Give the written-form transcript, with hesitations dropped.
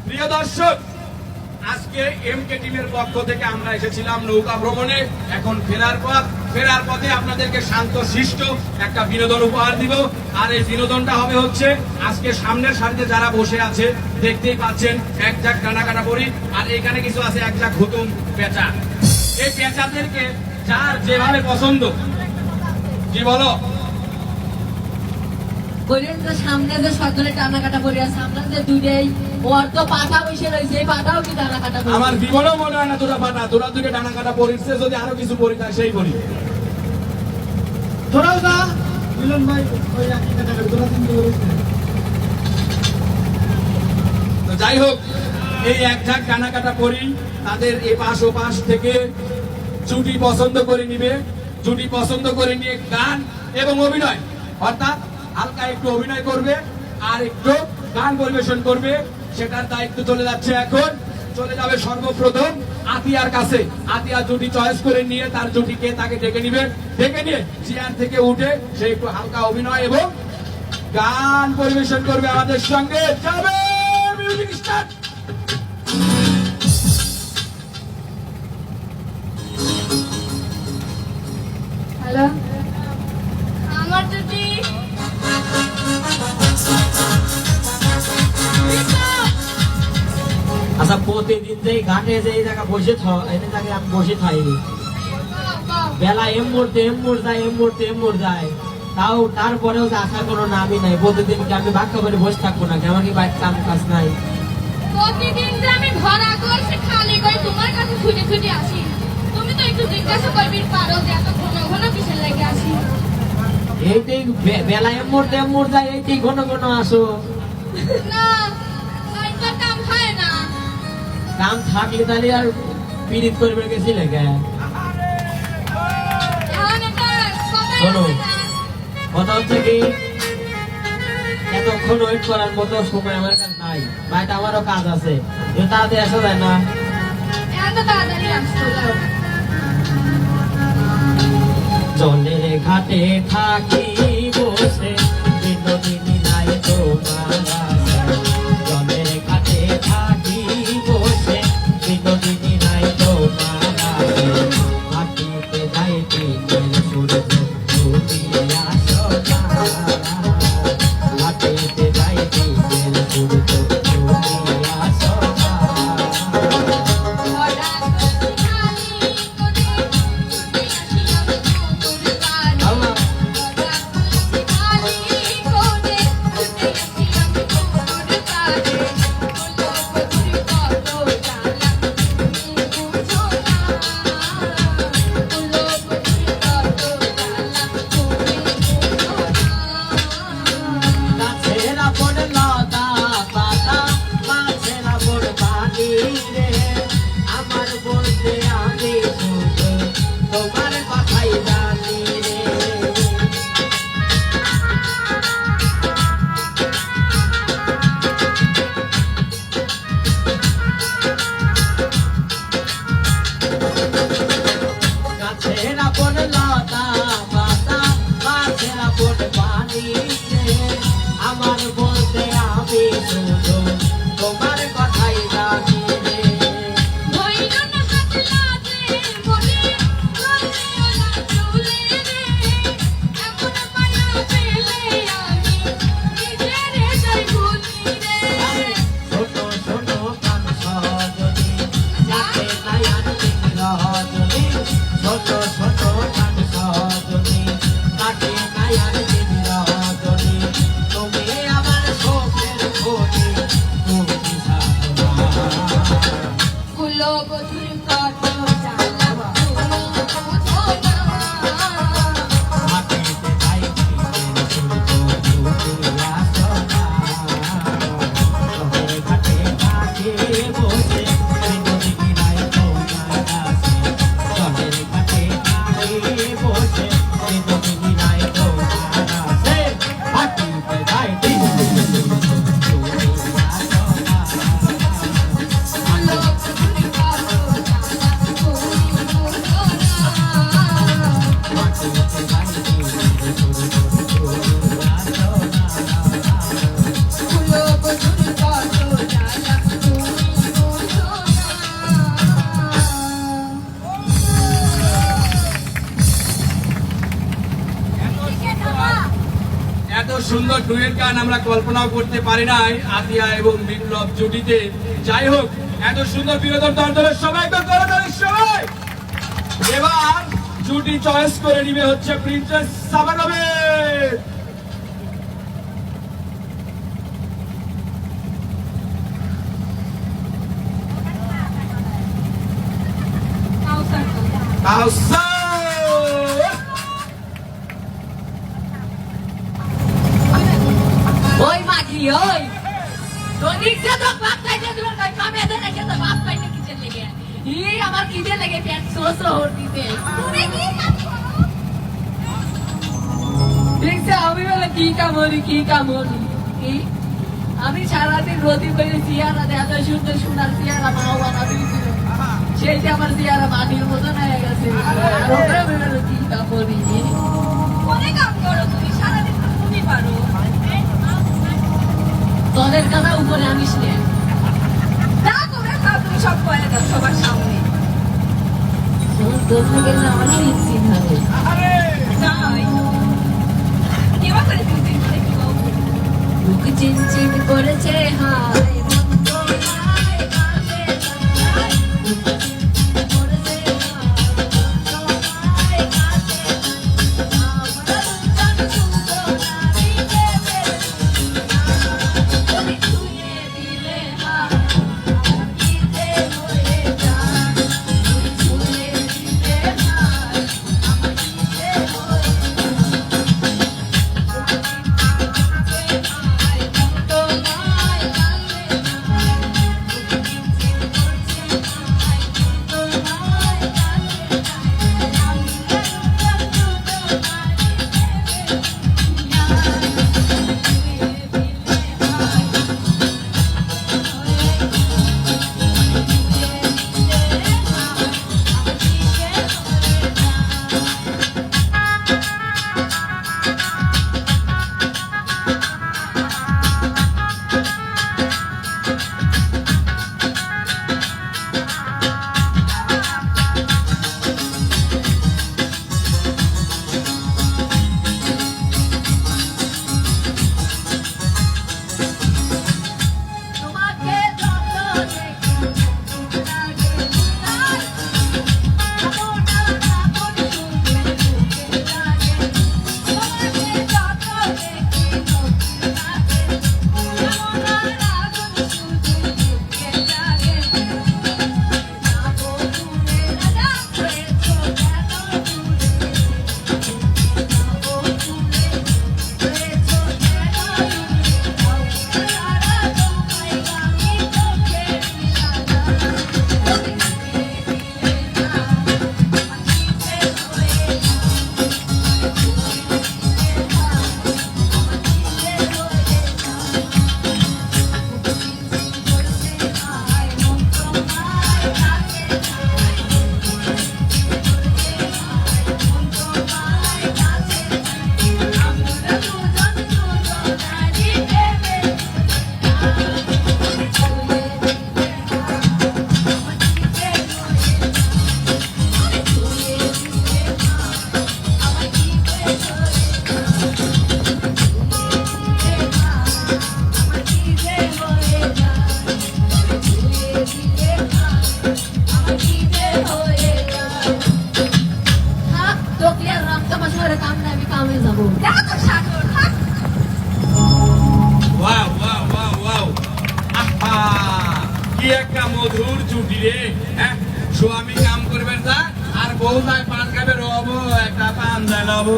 প্রিয় দর্শক, আজকে এমকে টিমের পক্ষ থেকে আমরা এসেছিলাম নৌকা ভ্রমণে। এখন ফেরার পথে আপনাদেরকে শান্ত শিষ্ট একটা বিনোদন উপহার দিব। আর এই বিনোদনটা হবে হচ্ছে আজকে সামনের সারিতে যারা বসে আছে দেখতেই পাচ্ছেন, এক ঝাঁক ডানা কাটা পরি, আর এখানে কিছু আছে এক ঝাঁক হুতুম পেঁচা। এই পেঁচাদেরকে যার যেভাবে পছন্দ, কি বলো, সামনে যে সকলে টানা কাটা পড়ে আছে, সামনে যে দুইটাই ওর তো পাঠা বসে রয়েছে, এই পাঠাও কি টানা কাটা? আমার জীবনেও মনে হয় না তোরা পাঠা, তোরা দুটো ডানা কাটা পড়িছে। যদি আরো কিছু পড়ি তাই সেই পড়ি। তোরাও যা মিলন ভাই, ওই একই ক্যাটাগরি, তোরা তিনটে বলিস না। তো যাই হোক, এই এক ঝাঁক ডানা কাটা পড়ি তাদের এ পাশ ও পাশ থেকে জুটি পছন্দ করে নিবে। জুটি পছন্দ করে নিয়ে গান এবং অভিনয়, অর্থাৎ হালকা একটু অভিনয় করবে আর একটু গান পরিবেশন করবে। সেটার দায়িত্ব চলে যাচ্ছে, এখন চলে যাবে সর্বপ্রথম আতিয়ার কাছে। আতিয়া জুটি চয়েস করে নিয়ে তার জুটিকে তাকে ডেকে নিবে। ডেকে নিয়ে চেয়ার থেকে উঠে সে একটু হালকা অভিনয় এবং গান পরিবেশন করবে আমাদের সঙ্গে। যাবে মিউজিক স্টার্ট। হ্যালো, আমার যদি আচ্ছা, প্রতিদিন যে ঘাটে যে জায়গা বসে এই জায়গায় আমি বসে থাকি, বেলা এম মোড় যায়, তাও তারপরেও যে আসার কোনো নামই নাই। প্রতিদিন কি আমি বাক্য করে বসে থাকবো নাকি? আমার কি বাইক কাম কাজ নাই? প্রতিদিন যে আমি ধরা করছি খালি করে তোমার কাছে ছুটে ছুটে আসি, তুমি তো একটু জিজ্ঞাসা করবি পারো যে এত ঘন ঘন কিসের লাগে আসি? এইটাই বেলা এম মোড় যায়, এইটাই ঘন ঘন আসো। না, হয়তো কাম হয় না। কাম থাকলে তাহলে আর পীড়িত করবে গেছিলে কে? এখন এটা সময় শোনো, আছে না। কথা হচ্ছে কি, এতক্ষণ ওয়েট করার মতো সময় আমার কাছে নাই। বাড়িতে আমারও কাজ আছে, তাড়াতাড়ি আসা যায় না। এত তাড়াতাড়ি আসছো যাও। জলের ঘাটে থাকি বসে, বিনোদিনী নাই তোমার আশা। জলের ঘাটে থাকি বসে, বিনোদিনী নাই তোমার আশা। মাটিতে যাইতে সূর্য তুমি আসো না। মাটিতে যাইতে সূর্য তুমি আসো না। ধরা করছি খালি করে ছুটে আসি আমি তোমার কাছে। আল্লাহ। ধরা করছি খালি করে ছুটে আসি আমি তোমার সুন্দর ডুয়েট গান আমরা কল্পনাও করতে পারি নাই আতিয়া এবং বিপ্লব জুটিতে। যাই হোক, এত সুন্দর বিনোদন দর্শনের সবাই তো করতালি সবাই। এবার জুটি চয়েস করে নিবে হচ্ছে প্রিন্সেস সাবানবের। ওই মাগি ওই তো নিচে তো ভাত খাইতে দিল তাই কামে দেন এসে তো ভাত খাইতে কিচেন লেগে আমার খিদে লেগে পেট সোসো হতিতে তুমি কি দেখছে আমি বলে কি কামড়ি কি আমি সারাদিন রোদি করে সিয়ারা এত সুন্দর সোনার সিয়ারা মাও বানাবি দিছিল সেই যে আমার সিয়ারা মাটির মতন হয়ে গেছে ওরা বলে কি কামড়ি অনেক কাম করো তুমি সারাদিন তুমি পারো তোদের কথা উপরে আনিস নে না তোমরা খাও তুমি সব করে দাও সবার সামনে তোর থেকে না আমার চিন হবে নাই কেবা করে তুমি করে কি বাবু লোক চিন চিন করেছে হায় মন তো হায় কাছে যায় করেছে হায় কাছে আমরা দুজন সুন্দর নারীকে কি একটা মধুর জুটি রে। হ্যাঁ, স্বামী কাম করবে তা আর বউ নাই পান খাবে রব একটা পান দেয় লব।